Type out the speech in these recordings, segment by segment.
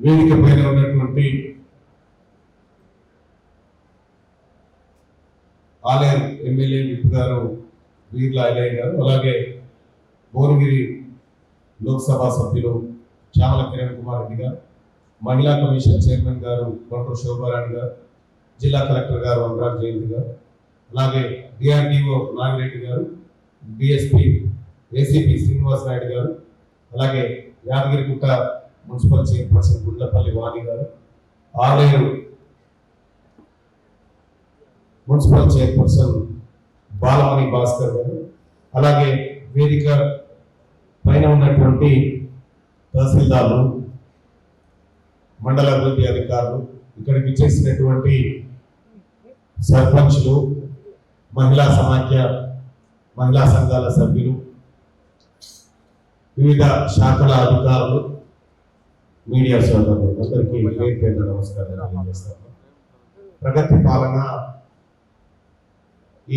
వేదిక పైన ఉన్నటువంటి ఆలేరు ఎమ్మెల్యే విప్ గారు వీర్ల ఐలయ్య గారు, అలాగే భువనగిరి లోక్సభ సభ్యులు చామల కిరణ్ కుమార్ రెడ్డి గారు, మహిళా కమిషన్ చైర్మన్ గారు డాక్టర్ శోభారాణి గారు, జిల్లా కలెక్టర్ గారు అనురాగ్ జయంతి గారు, అలాగే డిఆర్డిఓ నాగిరెడ్డి గారు, డిఎస్పీ ఏసీపీ శ్రీనివాస్ నాయుడు గారు, అలాగే యాదగిరిగుట్ట మున్సిపల్ చైర్పర్సన్ గుండ్లపల్లి వాణి గారు, ఆలేరు మున్సిపల్ చైర్పర్సన్ బాలమణి భాస్కర్ గారు, అలాగే వేదిక పైన ఉన్నటువంటి తహసీల్దార్లు, మండల అభివృద్ధి అధికారులు, ఇక్కడికి ఇచ్చేసినటువంటి సర్పంచ్లు, మహిళా సమాఖ్య మహిళా సంఘాల సభ్యులు, వివిధ శాఖల అధికారులు, మీడియా సోదరులు అందరికీ పేరు పేరు నమస్కారం తెలియజేస్తాను. ప్రగతి పాలన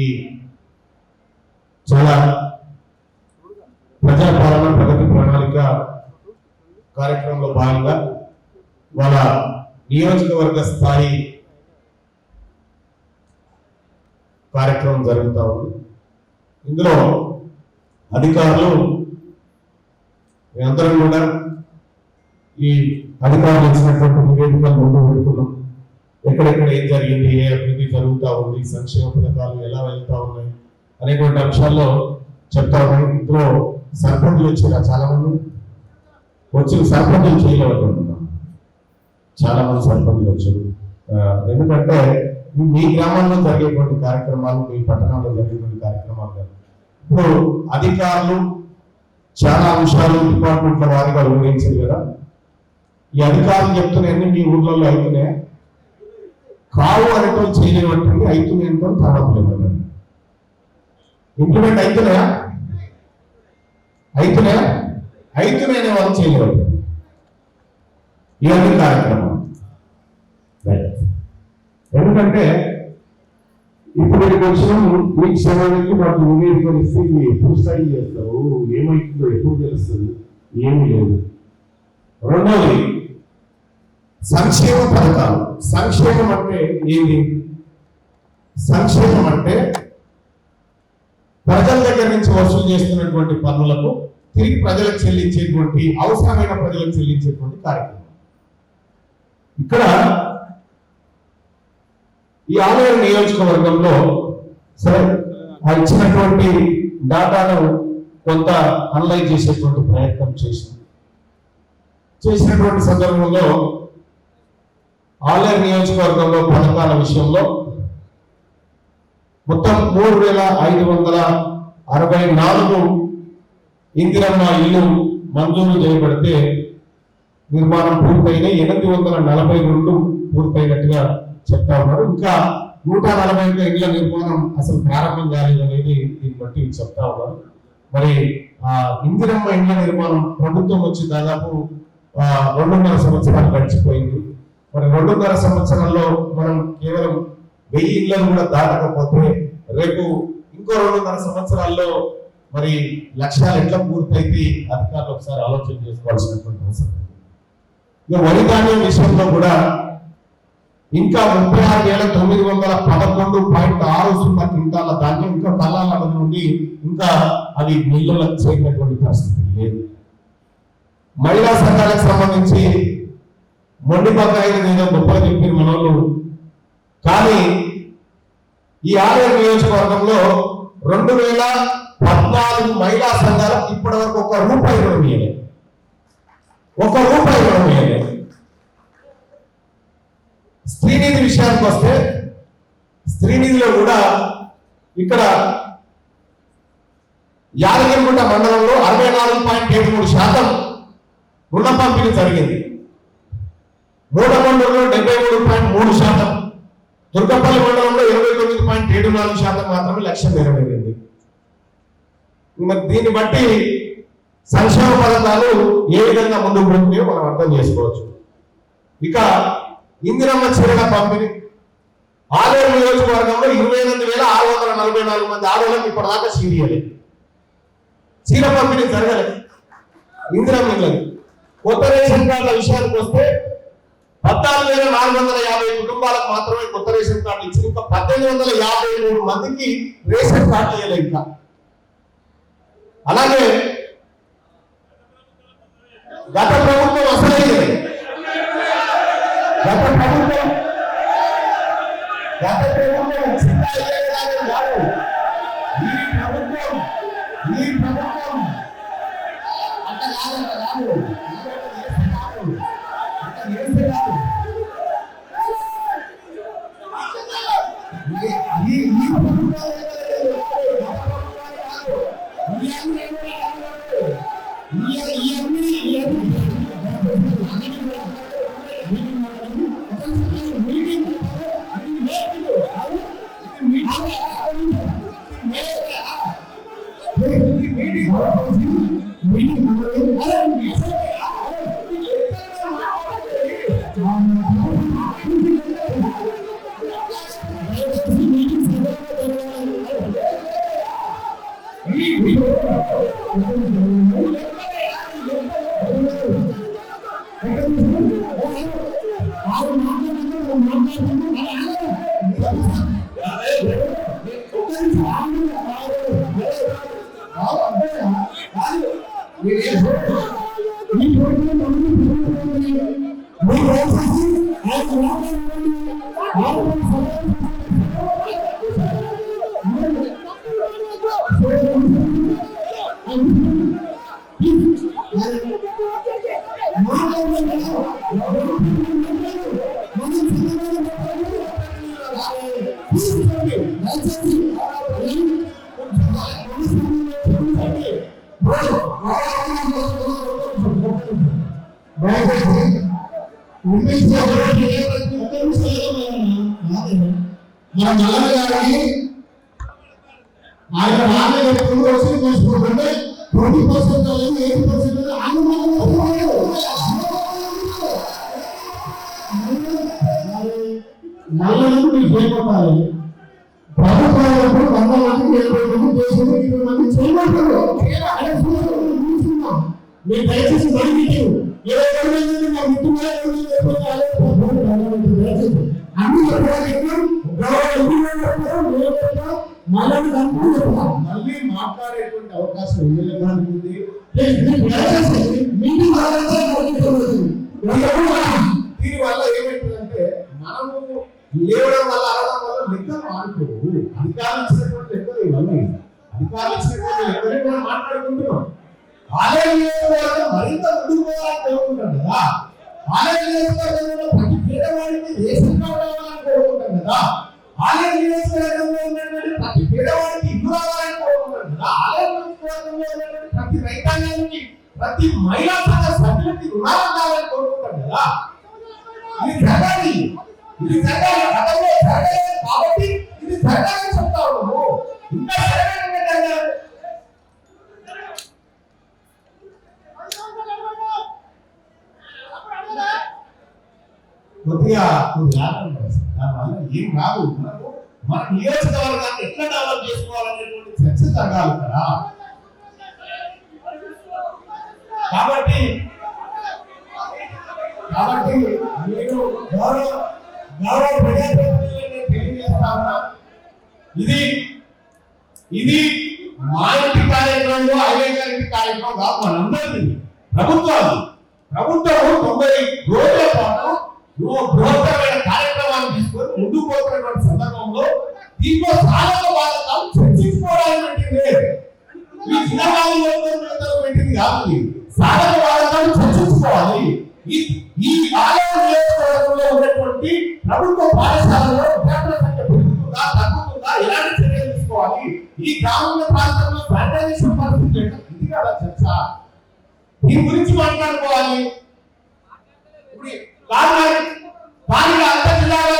ఈ చాలా ప్రజాపాలన ప్రగతి ప్రణాళిక కార్యక్రమంలో భాగంగా వాళ్ళ నియోజకవర్గ స్థాయి కార్యక్రమం జరుగుతూ ఉంది. ఇందులో అధికారులు అందరం కూడా ఈ అధికారులు ఇచ్చినటువంటి నివేదికలు ముందు పెడుతున్నాం. ఎక్కడెక్కడ ఏం జరిగింది, ఏ అభివృద్ధి జరుగుతూ ఉంది, సంక్షేమ పథకాలు ఎలా వెళ్తా ఉన్నాయి అనేటువంటి అంశాల్లో చెప్తా ఉన్నాయి. ఇందులో సర్పంచులు వచ్చారు, చాలా మంది వచ్చిన సర్పంచులు చేయలేకపోతున్నాం. చాలా మంది సర్పంచులు వచ్చారు. ఎందుకంటే మీ గ్రామంలో జరిగేటువంటి కార్యక్రమాలు, మీ పట్టణంలో జరిగేటువంటి కార్యక్రమాలు కాదు. ఇప్పుడు అధికారులు చాలా అంశాలు డిపార్ట్మెంట్ల వారిగా వివరించారు కదా. ఈ అధికారులు చెప్తున్నాయని మీ ఊర్లలో అవుతున్నాయా? కావు అనేటోళ్ళు చేయలేమంటే అవుతున్నాయి అంటే తర్వాత లేదండి. ఇంప్లిమెంట్ అవుతున్నాయా? అవుతున్నాయనే వాళ్ళు చేయలేరు. ఇవన్నీ కార్యక్రమం. ఎందుకంటే ఇప్పుడు మీకు వచ్చిన మీకు సమయానికి మాకు నివేదికలు ఇస్తే ఎప్పుడు స్టడీ చేస్తారు, ఏమైతుందో ఎప్పుడు తెలుస్తుంది, ఏమీ లేదు. రెండవది సంక్షేమ పథకాలు. సంక్షేమం అంటే ఏంటి? సంక్షేమం అంటే ప్రజల దగ్గర నుంచి వసూలు చేస్తున్నటువంటి పన్నులకు తిరిగి ప్రజలకు చెల్లించేటువంటి, అవసరమైన ప్రజలకు చెల్లించేటువంటి కార్యక్రమం. ఇక్కడ ఈ ఆలేరు నియోజకవర్గంలో సరే ఆ ఇచ్చినటువంటి డాటాను కొంత అనలైజ్ చేసేటువంటి ప్రయత్నం చేసినటువంటి సందర్భంలో ఆలేరు నియోజకవర్గంలో పథకాల విషయంలో మొత్తం 3,564 ఇందిరమ్మ ఇల్లు మంజూరు చేయబడితే నిర్మాణం పూర్తయిన 842 పూర్తయినట్టుగా చెప్తా ఉన్నారు. ఇంకా 141 ఇళ్ల నిర్మాణం అసలు ప్రారంభం కాలేదనేది దీన్ని బట్టి చెప్తా ఉన్నారు. మరి ఇందిరమ్మ ఇళ్ల నిర్మాణం ప్రభుత్వం వచ్చి దాదాపు 2.5 సంవత్సరాలు గడిచిపోయింది. మరి 2.5 సంవత్సరాల్లో మనం కేవలం 1000 ఇళ్లను కూడా దాటకపోతే రేపు ఇంకో 2.5 సంవత్సరాల్లో మరి లక్ష్యాలు ఎట్లా పూర్తయితే అధికారులు ఒకసారి ఆలోచన చేసుకోవాల్సినటువంటి అవసరం. ఇక వరి ధాన్యం విషయంలో కూడా ఇంకా 36,911.60 క్వింటాల ధాన్యం ఇంకా కళ్ళాల నుండి ఇంకా అది మిల్లులకు చేరినటువంటి పరిస్థితి లేదు. మహిళా సంఘాలకు సంబంధించి మొండి బకాయిలు ఏదో గొప్పగా చెప్పిన మనోళ్ళు, కానీ ఈ ఆలేరు నియోజకవర్గంలో 2014 మహిళా సంఘాలకు ఇప్పటి వరకు ₹1 రుణం ఇవ్వలేదు. స్త్రీనిధి విషయానికి వస్తే స్త్రీనిధిలో కూడా ఇక్కడ యాదగిరిగుట్ట మండలంలో 64.73% రుణ పంపిణీ జరిగింది. మూడకొండూరులో 73.3%, దుర్గపల్లి మండలంలో 29.74% మాత్రమే లక్ష్యం నెరవేరింది. మరి దీన్ని బట్టి సంక్షేమ పథకాలు ఏ విధంగా ముందుకు పోతున్నాయో మనం అర్థం చేసుకోవచ్చు. ఇక ఇందిరమ్మ చీరల పంపిణీ ఆలేరు నియోజకవర్గంలో 28,644 మంది ఆడవాళ్ళకి ఇప్పటిదాకా చీర పంపిణీ జరగలేదు. ఇందిరమ్మ ఇళ్ళని కొత్త రేషన్ కార్డుల విషయానికి వస్తే 14,450 కుటుంబాలకు మాత్రమే కొత్త రేషన్ కార్డులు ఇచ్చి ఇంకా 1,853 మందికి రేషన్ కార్డు ఇవ్వలేదు ఇంకా. అలాగే గత ప్రభుత్వం అసలైంది, గత ప్రభుత్వం ఉచిత అయ్యేలాగే కాదు. ఈ ప్రభుత్వం అట్లా కాదు. ఆయన రాజకీయ వసూలు చేసుకుంటుంటే 20% 80% నల్లలకు మీరు చేయబట్టాలి. ప్రభుత్వాలు 100 మందికి 70 మంది చేసుకుంటే 20 మంది చేయబట్టారు. మీరు దయచేసి బడికి 20 మంది మా ముట్టుగా మళ్ళీ మాట్లాడేటువంటి అవకాశం ఉంది. దీని వల్ల ఏమైతుందంటే మనము లేవడం వల్ల అరవడం వల్ల లెక్కలు మారుకోవు. అధికారులు ఇచ్చినటువంటి లెక్కలు ఇవన్నీ అధికారులు ఇచ్చినటువంటి లెక్కలే మనం మాట్లాడుకుంటున్నాం. ఆలయ నియోజకవర్గం మరింత ముందుకు పోవాలని కోరుకుంటాం కదా. ఆలయ నియోజకవర్గంలో ప్రతి పేదవాడికి రేషన్ కార్డు రావాలని కోరుకుంటాం కదా. ఆలయ నియోజకవర్గంలో ఉన్నటువంటి ప్రతి పేదవాడికి ఇల్లు రావాలని కోరుకుంటాం కదా. ఆలయ నియోజకవర్గంలో ఉన్నటువంటి ప్రతి రైతాంగానికి ప్రతి మహిళా సంఘ సభ్యులకి రుణాలు కావాలని కోరుకుంటాం కదా. ఇది జరగాలి, ఇది జరగాలి. గతంలో జరగలేదు కాబట్టి ఇది జరగాలని చెప్తా ఉన్నాము. ఇంకా జరగాలి. కొద్దిగా దానివల్ల ఏం కాదు. మనకు మన నియోజకవర్గాన్ని ఎట్లా డెవలప్ చేసుకోవాలనేటువంటి చర్చ జరగాలి కదా. కాబట్టి నేను గౌరవ ప్రజాప్రతినిధులను తెలియజేస్తా ఉన్నా, ఇది మా ఇంటి కార్యక్రమంలో ఐవేగారింటి కార్యక్రమం కాదు, మనందరిది. ప్రభుత్వం 90 రోజుల పాటు బృహత్తరమైన కార్యక్రమాలు తీసుకొని ముందుకు పోతున్నటువంటి సందర్భంలో దీంట్లో సాధక బాధకాలు చర్చించుకోవడానికి లేదు. ఈ జిల్లాలో పెట్టింది కాదు, సాధక బాధకాలు చర్చించుకోవాలి. ఈ ఆలయ నియోజకవర్గంలో ఉన్నటువంటి ప్రభుత్వ పాఠశాలలో విద్యార్థుల సంఖ్య పెరుగుతుందా తగ్గుతుందా, ఎలాంటి చర్యలు తీసుకోవాలి, ఈ గ్రామీణ ప్రాంతంలో శానిటైజేషన్ పరిస్థితి ఇది కదా చర్చ. దీని గురించి మాట్లాడుకోవాలి. దానికి అంత జిల్లాలో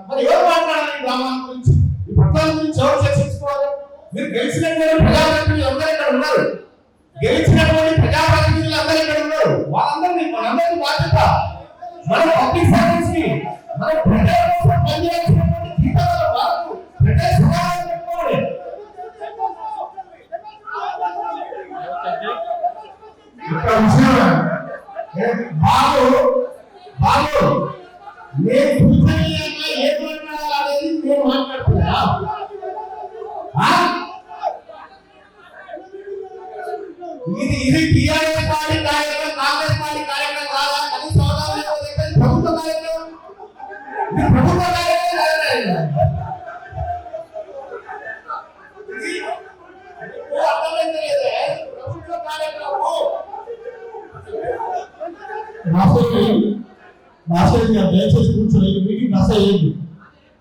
మరి ఎవరు మాట్లాడాలి? గ్రామాల గురించి, ఈ పట్టణాల గురించి ఎవరు చర్చించుకోవాలి? మీరు గెలిచినటువంటి ప్రజాప్రతినిధులు అందరూ ఇక్కడ ఉన్నారు, గెలిచినటువంటి ప్రజాప్రతినిధులు అందరూ ఇక్కడ ఉన్నారు. మనందరి బాధ్యత మన పబ్లిక్ సర్వీస్ ని, మన ప్రజల కోసం పనిచేయాల్సినటువంటి జీతాల వరకు ప్రజల సమాధానం పెట్టుకోవాలి. బాబు నేను కూర్చొని ఏం మాట్లాడాలనేది నేను మాట్లాడుతున్నా. ఇది టీఆర్ఎస్ పార్టీ కార్యక్రమం, కాంగ్రెస్ పార్టీ కార్యక్రమం కాదా? కనీసం ప్రభుత్వ కార్యక్రమం, ఇది ప్రభుత్వ కార్యక్రమం. అర్థమైందే ప్రభుత్వ కార్యక్రమం. రాష్ట్రం దయచేసి కూర్చొని మీటింగ్ రాసేయండి.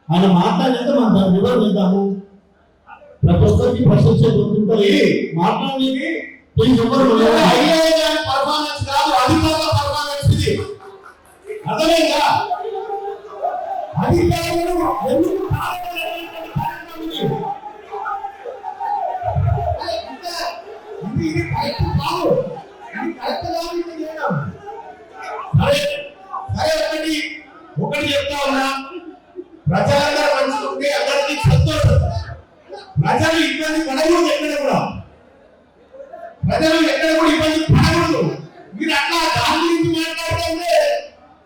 ఆయన మాట్లాడితే మనం దాన్ని వివరణ ఇద్దాము. ప్రతి ఒక్కరికి ప్రశ్నించే ఉంటుంది. మాట్లాడేది పర్ఫార్మెన్స్ కాదు, అధికారుల పర్ఫార్మెన్స్ ఇది. అర్థమైందా? అధికారులు ఎందుకు ఇది కరెక్ట్ కాదు, ఇది కరెక్ట్ కాదు. ఒకటి చెప్తా ఉన్నా, ప్రజలందరూ మంచుకుంటే అందరికీ సంతోషం. ప్రజలు ఇబ్బంది పడకూడదు, ఎక్కడ కూడా ప్రజలు ఎక్కడ కూడా ఇబ్బంది పడకూడదు. మీరు అట్లా దాని గురించి మాట్లాడుతుంటే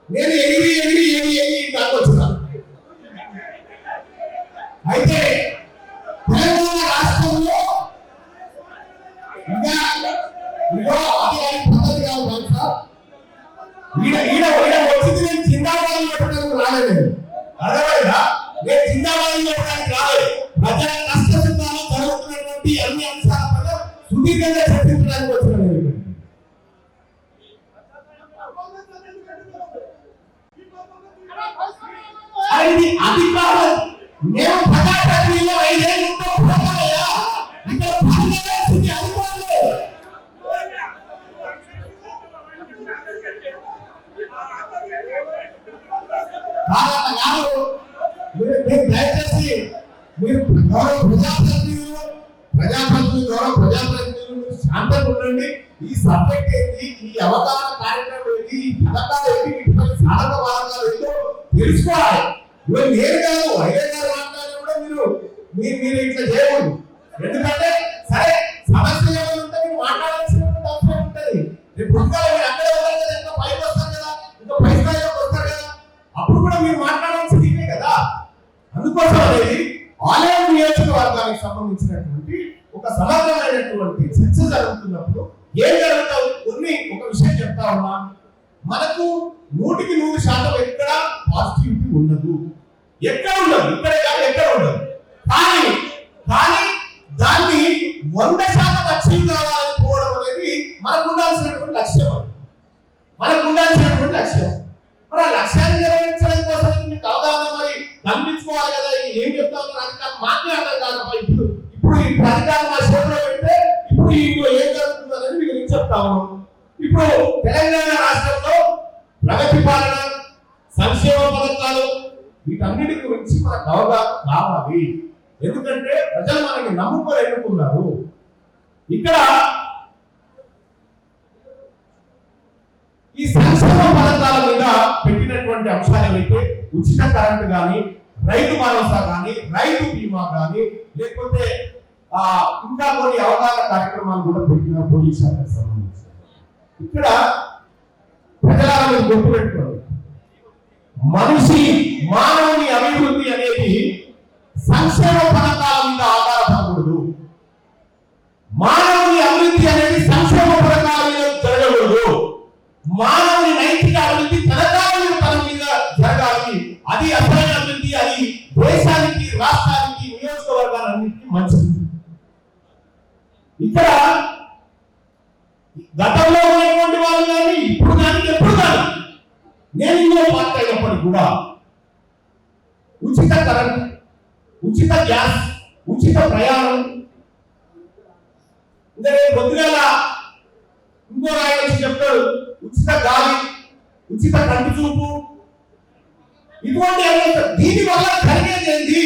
నేను ఎగిరి కాకొచ్చున్నా. అయితే తెలంగాణ రాష్ట్రంలో ఇంకా అది పద్ధతి కాదు సార్. ఈడ వచ్చింది నేను జిందాబాద్ పెట్టడానికి రాలేదు. అర్థమైందా? నేను జిందాబాద్ పెట్టడానికి రాలేదు. ప్రజల కష్ట సుఖాలు జరుగుతున్నటువంటి అన్ని అంశాల పైన సుదీర్ఘంగా చర్చించడానికి వచ్చినాను. ఇది అధికారం. నేను ప్రజాప్రతినిధిలో 5 ఏళ్ళు పోతాయా? ఇక్కడ దయచేసి మీరు ప్రజాప్రతినిధులు శాంతంగా ఉండండి. ఈ సబ్జెక్ట్ ఏంటి, ఈ అవగాహన కార్యక్రమం ఏంటి, ఈ పథకాలు ఏంటి, ఇటువంటి సాధక మార్గాలు ఏంటో తెలుసుకోవాలి. ఇవన్నీ నేను కాదు, అయ్యే గారు మాట్లాడినా కూడా మీరు ఇట్లా చేయకూడదు. ఎందుకంటే సరే సమస్య ఏమైనా ఉంటే మీరు మాట్లాడాల్సిన అవసరం ఉంటుంది. రేపు పుస్తకాలు మీరు అక్కడే ఉంటారు కదా, ఇంకా పైకి వస్తారు కదా, ఇంకా పై స్థాయిలోకి వస్తారు కదా, అప్పుడు కూడా మీరు మాట్లాడాల్సింది ఇదే కదా. అందుకోసం అనేది ఆలయం నియోజకవర్గానికి సంబంధించినటువంటి ఒక సమగ్రమైనటువంటి చర్చ జరుగుతున్నప్పుడు ఏం జరుగుతావు ఒక విషయం చెప్తా ఉన్నా. మనకు 100కి 100% ఎక్కడ పాజిటివిటీ ఉండదు, ఎక్కడ ఉండదు, ఇక్కడే కాదు ఎక్కడ ఉండదు. కానీ దాన్ని 100% అచీవ్ కావాలని పోవడం అనేది మనకు ఉండాల్సినటువంటి లక్ష్యం. మరి ఆ లక్ష్యాన్ని నెరవేర్చడం కోసం మీకు అవగాహన మరి కనిపించుకోవాలి కదా. ఏం చెప్తా ఉన్నారు అధికారులు మాట్లాడతారు కాదు. ఇప్పుడు ఈ అధికారులు మా చేతిలో పెడితే ఇప్పుడు ఇంట్లో ఏం జరుగుతుంది అనేది మీకు నేను చెప్తా ఉన్నాను. ఇప్పుడు తెలంగాణ రాష్ట్రంలో ప్రగతి పాలన, సంక్షేమ పథకాలు, వీటన్నిటి గురించి మనకు అవగాహన కావాలి. ఎందుకంటే ప్రజలు మనకి నమ్ముకొని ఎన్నుకున్నారు. ఇక్కడ ఈ సంక్షేమ పథకాల మీద పెట్టినటువంటి అంశాలు ఏవైతే ఉచిత కరెంట్ కానీ, రైతు భరోసా కానీ, రైతు బీమా కానీ, లేకపోతే ఇంకా కొన్ని అవగాహన కార్యక్రమాలు కూడా పెట్టిన పోలీస్ శాఖకు సంబంధించి ఇక్కడ ప్రజలను గుర్తుపెట్టుకోండి. మానవుని అభివృద్ధి అనేది సంక్షేమ పథకాల మీద ఆధారపడకూడదు. మానవుని అభివృద్ధి అనేది సంక్షేమ పథకాల మీద జరగకూడదు. మానవుని నైతిక అభివృద్ధి తన మీద జరగాలి. అది అసలైన అభివృద్ధి. అది దేశానికి, రాష్ట్రానికి, నియోజకవర్గాలన్నింటినీ మంచిది. ఇక్కడ గతంలో ఉన్నటువంటి వాళ్ళు కానీ ఇప్పుడు కానీ ఎప్పుడు కానీ నేను ఇందులో మాట్లాడినప్పటికీ కూడా ఉచిత కరెంట్, ఉచిత గ్యాస్, ఉచిత ప్రయాణం, ఇంకా కొద్దిగా ఇంకో ఆయన చెప్తాడు ఉచిత గాలి, ఉచిత కంటి చూపు, ఇటువంటి దీనివల్ల జరిగేది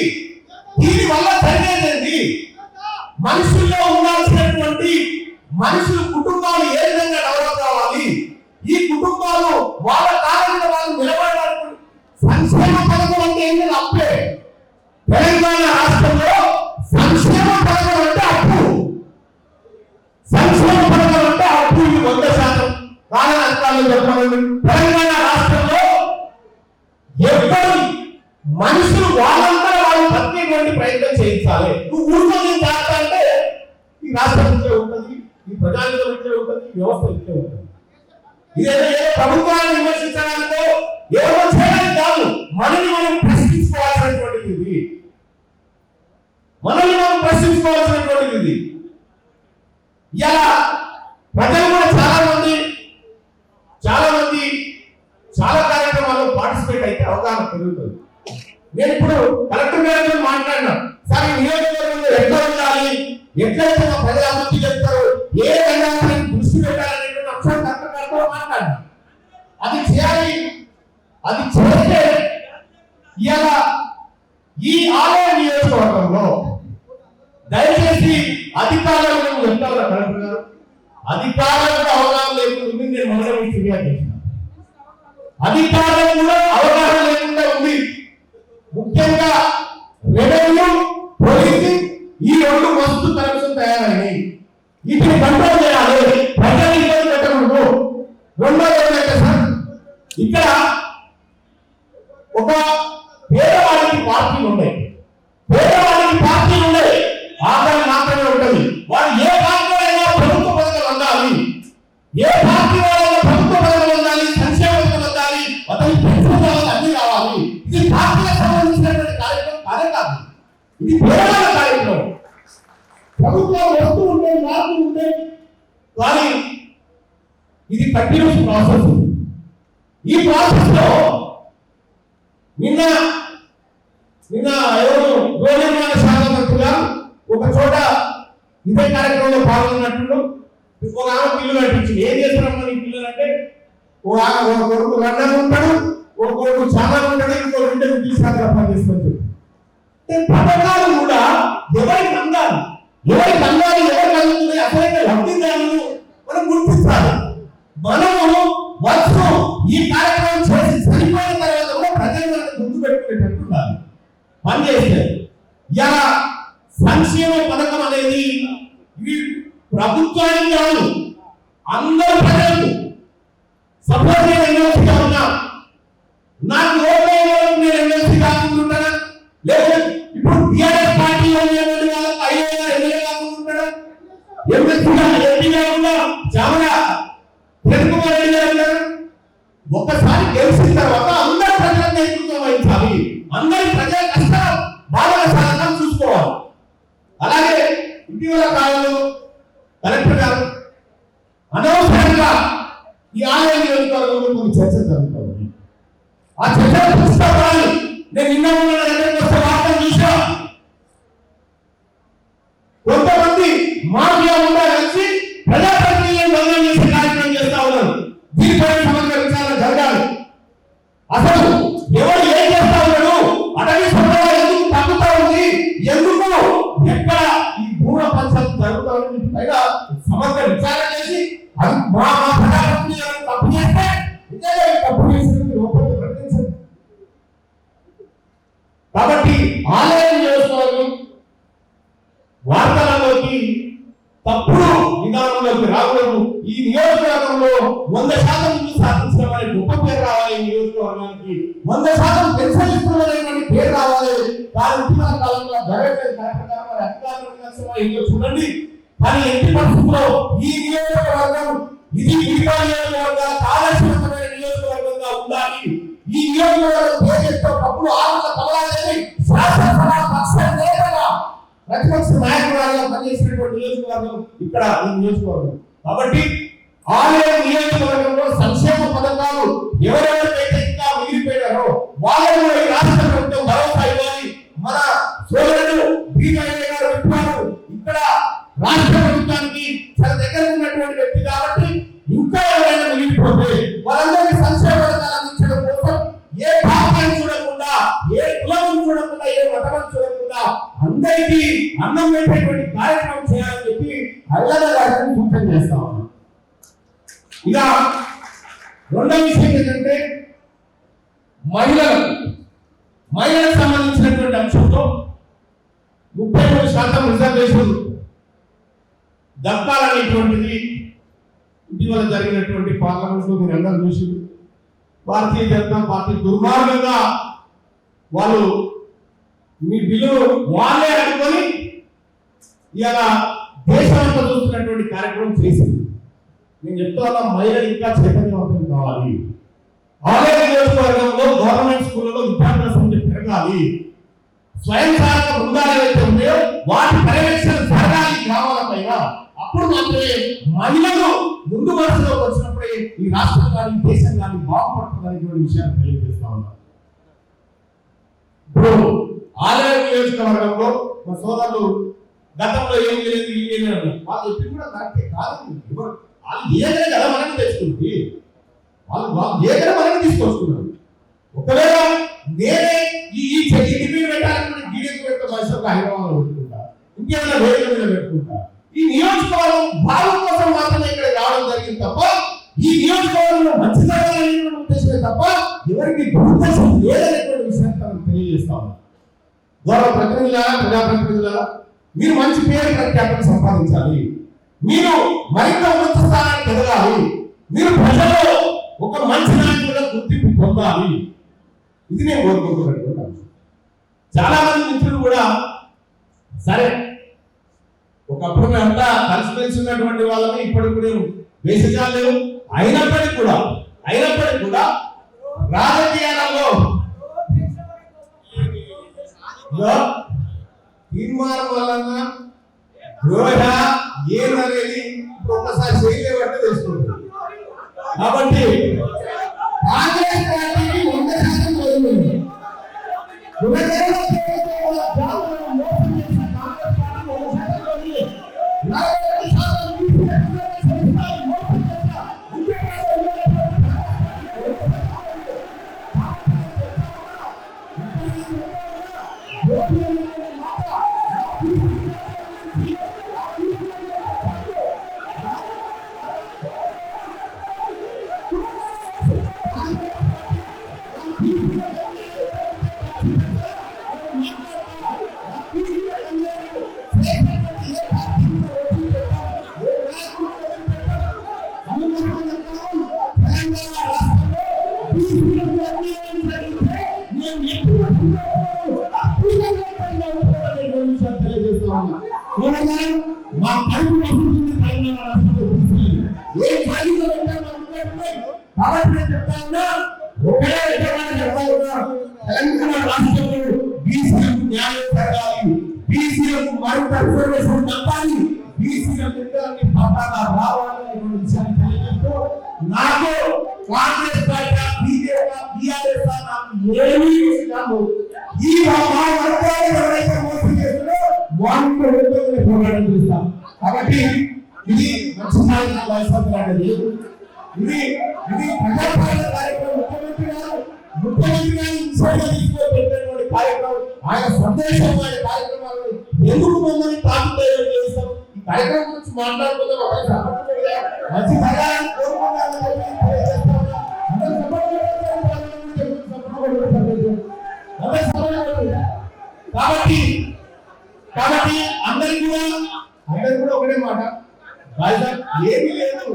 మనుషుల్లో ఉండాల్సినటువంటి మనుషులు కుటుంబాలు ఏ విధంగా డెవలప్ కావాలి, ఈ కుటుంబాలు వాళ్ళ కాలంలో వాళ్ళు నిలబడడానికి సంక్షేమ పథకం అంటే ఏంటి? అప్పే. తెలంగాణ రాష్ట్రంలో సంక్షేమ పథకం అంటే అప్పు. సంక్షేమ పథకం అంటే అప్పు. ఇది 100% కాలం అంతాలు చెప్పండి. తెలంగాణ రాష్ట్రంలో ఎవరి మనుషులు వాళ్ళంతా వాళ్ళు బతికేటువంటి ప్రయత్నం చేయించాలి. నువ్వు ఊరితో నేను చేస్తా అంటే ఈ రాష్ట్రం ఇట్లే ఉంటుంది, ఈ ప్రజానికం ఇట్లే ఉంటుంది, ఈ వ్యవస్థ ఇట్లే ఉంటుంది. ఇదేదో ఏదో ప్రభుత్వాన్ని విమర్శించడానికో ఏదో చేయడానికి కాదు, మనల్ని మనం ప్రశ్నించుకోవాల్సినటువంటిది ఇది. మనల్ని మనం ప్రశ్నించుకోవాల్సినటువంటిది ఇది. ఇలా ప్రజలు కూడా చాలా మంది చాలా కార్యక్రమాల్లో పార్టిసిపేట్ అయితే అవగాహన పెరుగుతుంది. నేను ఇప్పుడు కలెక్టర్ గారితో మాట్లాడినా, సార్ ఈ నియోజకవర్గంలో ఎట్లా ఉండాలి, ఎట్లయితే మా ప్రజల అభివృద్ధి చెప్తారు, ఏ రంగాన్ని దృష్టి పెట్టాలనేటువంటి అంశాలు కలెక్టర్ గారితో మాట్లాడినా. అది చేయాలి, అది చేస్తే ఇలా ఈ ఆలయ నియోజకవర్గంలో దయచేసి అధికారులకు చెప్తారు కలెక్టర్ గారు, అధికారులకు అవగాహన లేకుండా నేను మొదటి ఫిర్యాదు చేసిన, అధికారులకు కూడా అవగాహన లేకుండా ఉంది. ముఖ్యంగా రెవెన్యూ, పోలీసింగ్ ఈ రెండు మస్తు కరప్షన్ తయారైనాయి. వీటిని కంట్రోల్ చేయాలి, ప్రజలు ఇబ్బంది పెట్టకూడదు. రెండోది ఏంటంటే సార్, ఇక్కడ ఒక పేదవాడికి పార్టీలు ఉన్నాయి, ఆదాయం మాత్రమే ఉంటుంది. వాడు ఏ పార్టీ అయినా ప్రభుత్వ పథకాలు అందాలి, ఏ పార్టీ వాళ్ళైనా ప్రభుత్వ పథకాలు అందాలి, సంక్షేమ పథకాలు అందాలి, అతని పెన్షన్ అన్ని కావాలి. ఇది పార్టీలకు సంబంధించినటువంటి కార్యక్రమం కాదే కాదు, ఇది పేదవాళ్ళ కార్యక్రమం. ప్రభుత్వం వస్తూ ఉంటే మార్పులు ఉంటే, కానీ ఇది కంటిన్యూస్ ప్రాసెస్. ఈ ప్రాసెస్ లో నిన్న ఎవరు గృహ నిర్మాణ శాఖ మంత్రిగా ఒక చోట ఇదే కార్యక్రమంలో పాల్గొన్నట్టు ఒక ఆమె పిల్లలు అనిపించింది. ఏం చేస్తున్నాం మన పిల్లలు అంటే, ఒక కొడుకు రన్నర్ ఉంటాడు, ఒక కొడుకు చాలా ఉంటాడు, ఇంకో రెండు తీసుకురా పనిచేసుకొని. పథకాలు కూడా ఎవరికి అందాలి, ఎవరికి అందుతున్నాయి, అసలైన లబ్ధిదారులు మనం గుర్తించాలి. మనము వర్షం ఈ కార్యక్రమం చేసి చనిపోయిన తర్వాత కూడా ప్రజలు గుర్తు పెట్టుకునేటట్టు ఉండాలి, పనిచేస్తే. ఇలా సంక్షేమ పథకం అనేది ఇవి ప్రభుత్వానికి కాదు, అందరూ ప్రజలకు. సపోజ్ నేను ఎమ్మెల్సీగా ఉన్నా, నాకు ఓట్లు వేయడం నేను ఎమ్మెల్సీ కాకుంటున్నానా, లేకపోతే ఇప్పుడు టీఆర్ఎస్ పార్టీలో వాళ్ళకి అయ్యేగా ఎమ్మెల్యే కాకుంటున్నాడా, ఎమ్మెల్సీగా ఎంపీగా ఉన్నా చామరా చంద్రకుమార్ రెడ్డి గారు ఉన్నారు. ఒక్కసారి గెలిచిన తర్వాత అందరూ ప్రజల నేతృత్వం వహించాలి, అందరి ప్రజల కష్టాలు బాధల సాధన చూసుకోవాలి. అలాగే ఇటీవల కాలంలో కలెక్టర్ గారు అనవసరంగా ఈ ఆలయ నియోజకవర్గంలో కొన్ని చర్చలు జరుగుతాయి. ఆ చర్చలు పుస్తకాలు నేను నిన్న వార్తలు చూసా. కొంతమంది మాఫియా ఉండా కలిసి ప్రజాప్రతినిధులను భంగం చేసే కార్యక్రమం చేస్తా ఉన్నారు. దీనిపై సమగ్ర విచారణ జరగాలి. అసలు ఎవరు ఏం చేస్తా ఉన్నాడు, అటవీ సంపద ఎందుకు తగ్గుతా ఉంది, ఎందుకు ఎక్కడ ఈ భూమ పంచాయతీ జరుగుతా ఉంది పైన సమగ్ర విచారణ చేసి అది మా ప్రజాప్రతినిధులను తప్పు చేస్తే నిజంగా తప్పు చేసినందుకు లోపలికి ప్రకటించండి. కాబట్టి ఆలయ నియోజకవర్గం వార్తలలోకి తప్పుడు విధానంలోకి రాకూడదు. ఈ నియోజకవర్గంలో 100% సాధించడం గొప్ప పేరు రావాలి. ఈ నియోజకవర్గానికి 100% పెన్షన్ ఇస్తున్నటువంటి పేరు రావాలి. కానీ ఇటీవల కాలంలో జరగలేదు కార్యక్రమం అధికారులు చూడండి. కానీ ఎట్టి పరిస్థితుల్లో ఈ నియోజకవర్గం ఇది మిగతా నియోజకవర్గాల ఆదర్శవంతమైన నియోజకవర్గంగా ఉండాలి. ఈ నియోజకవర్గం పేరుతో తప్పుడు ఆలోచన కలగాలని శాసనసభ పక్ష నేతగా ప్రతిపక్ష నాయకురాలుగా పనిచేసినటువంటి నియోజకవర్గం ఇక్కడ ఈ నియోజకవర్గం. కాబట్టి ఆలయ నియోజకవర్గంలో సంక్షేమ పథకాలు ఎవరెవరికైతే ఇంకా మిగిలిపోయారో వాళ్ళని కూడా ఈ రాష్ట్ర ప్రభుత్వం భరోసా ఇవ్వాలి. మన సోదరుడు బీజేపీ గారు చెప్పారు, ఇక్కడ రాష్ట్ర ప్రభుత్వానికి చాలా దగ్గర ఉన్నటువంటి వ్యక్తి కాబట్టి ఇంకా ఎవరైనా మిగిలిపోతే వాళ్ళందరికీ సంక్షేమ పథకాలు అందించడం కోసం ఏ పార్టీని చూడకుండా, ఏ కులం చూడకుండా, ఏ మతం చూడకుండా అందరికీ అన్నం పెట్టేటువంటి కార్యక్రమం చేయాలని చెప్పి అయ్యన్న గారిని సూచన చేస్తా ఉన్నాం. ఇక రెండో విషయం ఏంటంటే మహిళలకు సంబంధించినటువంటి అంశంతో 33% రిజర్వేషన్ దక్కాలనేటువంటిది ఇటీవల జరిగినటువంటి పార్లమెంట్ లో మీరు అందరూ చూసి భారతీయ జనతా పార్టీ దుర్మార్గంగా వాళ్ళు మీ బిల్లు వాళ్ళే అనుకొని ఇలా దేశాంతా చూస్తున్నటువంటి కార్యక్రమం చేసింది. నేను చెప్తా మహిళలు ఇంకా చైతన్యవంతం కావాలి. ఆలయ నియోజకవర్గంలో గవర్నమెంట్ స్కూళ్ళలో విద్యార్థుల సంఖ్య పెరగాలి. స్వయం సహాయక బృందాలు ఏవైతే ఉన్నాయో వాటి పర్యవేక్షణ జరగాలి గ్రామాల పైన. అప్పుడు మాత్రమే మహిళలు ముందు వరుసలోకి వచ్చినప్పుడే ఈ రాష్ట్రం కానీ దేశం కానీ బాగుపడుతుంది అనేటువంటి విషయాన్ని తెలియజేస్తా ఉన్నారు. ఇప్పుడు ఆలయ నియోజకవర్గంలో మా సోదరులు గతంలో ఏం లేదు వాళ్ళు చెప్పి కూడా కరెక్టే కాదు. వాళ్ళు ఏదైనా కదా మనకి తెచ్చుకుంది, వాళ్ళు ఏదైనా మనకి తీసుకొస్తున్నారు. ఒకవేళ నేనే ఈ డిగ్రీ పెట్టాలని గీడెకి పెట్టే వయసులో హైదరాబాద్లో పెట్టుకుంటా, ఇంకేమైనా వేరే మీద పెట్టుకుంటా. ఈ నియోజకవర్గం భావం కోసం మాత్రమే ఇక్కడ రావడం జరిగింది తప్ప ఈ నియోజకవర్గంలో మంచి జరగాలనేటువంటి ఉద్దేశమే తప్ప ఎవరికి దురుద్దేశం లేదనేటువంటి విషయాన్ని తెలియజేస్తా ఉన్నాను. గౌరవ ప్రతినిధులారా, ప్రజాప్రతినిధులారా, మీరు మంచి పేరు ప్రఖ్యాతను సంపాదించాలి. మీరు మరింత ఉన్నత స్థానానికి ఎదగాలి. మీరు ప్రజల్లో ఒక మంచి నాయకుడిగా గుర్తింపు పొందాలి. ఇది నేను కోరుకుంటున్నటువంటి అంశం. చాలా మంది మిత్రులు కూడా సరే ఒకప్పుడు మేమంతా కలిసిమెలిసి ఉన్నటువంటి వాళ్ళని ఇప్పటికి కూడా వేసజాలు లేవు. అయినప్పటికీ కూడా రాజకీయాలలో తీర్మానం వలన ద్రోహ ఏదనేది ఒక్కసారి చేయలేబట్టి తెలుసుకుంటుంది. కాబట్టి కాంగ్రెస్ పార్టీని 100% వదిలింది. మా కడుపు వస్తుంది తెలంగాణ రాష్ట్రంలో ఏ ఖాళీలో కాబట్టి చెప్తా ఉన్నా ఒకటే చెప్తా ఉన్నా తెలంగాణ రాష్ట్రంలో బీసీలకు న్యాయం జరగాలి, బీసీలకు మరింత రిజర్వేషన్ దక్కాలి, బీసీల బిడ్డల్ని పట్టాలా రావాలనేటువంటి విషయాన్ని తెలియజేస్తూ నాకు కాంగ్రెస్ పార్టీ బీజేపీ టీఆర్ఎస్ నాకు ఏమీ కాదు. ఈ మా వర్గాలు ఎవరైతే మోసం చేస్తారో వాళ్ళు పోరాటం చేస్తాం. కాబట్టి ఇది మంచి నాయకుల వయసు ఇది ప్రజాపాలన కార్యక్రమం. ముఖ్యమంత్రి గారు తీసుకువెళ్ళినటువంటి కార్యక్రమం, ఆయన సందేశం, ఆయన కార్యక్రమాలను ఎందుకు మమ్మల్ని తాకుతాయని చేస్తాం. ఈ కార్యక్రమం గురించి మాట్లాడుకుంటే మంచి సహాయాన్ని కోరుకుంటామని కాబట్టి అందరికి కూడా ఒకటే మాట, ఏమీ లేదు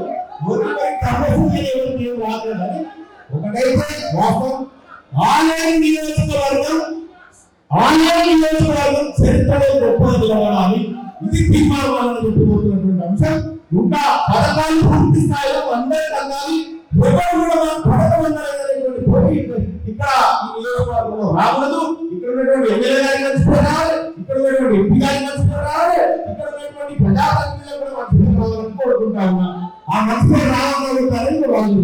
ఒకటైతే వాస్తవం. ఆలయ నియోజకవర్గం చరిత్రలో గొప్పగా నిలబడాలి. ఇది తీర్మానం చెప్పబోతున్నటువంటి అంశం. ఇంకా పథకాలు పూర్తి స్థాయిలో అందరికీ అందాలి. ఎవరు కూడా పథకం అందరనేటువంటి పోటీ ఇక్కడ ఈ నియోజకవర్గంలో రాకూడదు. ఇక్కడ ఉన్నటువంటి ఎమ్మెల్యే గారి మంచి రావాలి, ఇక్కడ ఉన్నటువంటి ఎంపీ గారి మంచి రావాలి, ఇక్కడ ఉన్నటువంటి ప్రజాప్రతినిధులు కూడా మంచి రావాలని కోరుకుంటా ఉన్నా. ఆ మంచి రావాలని వాళ్ళు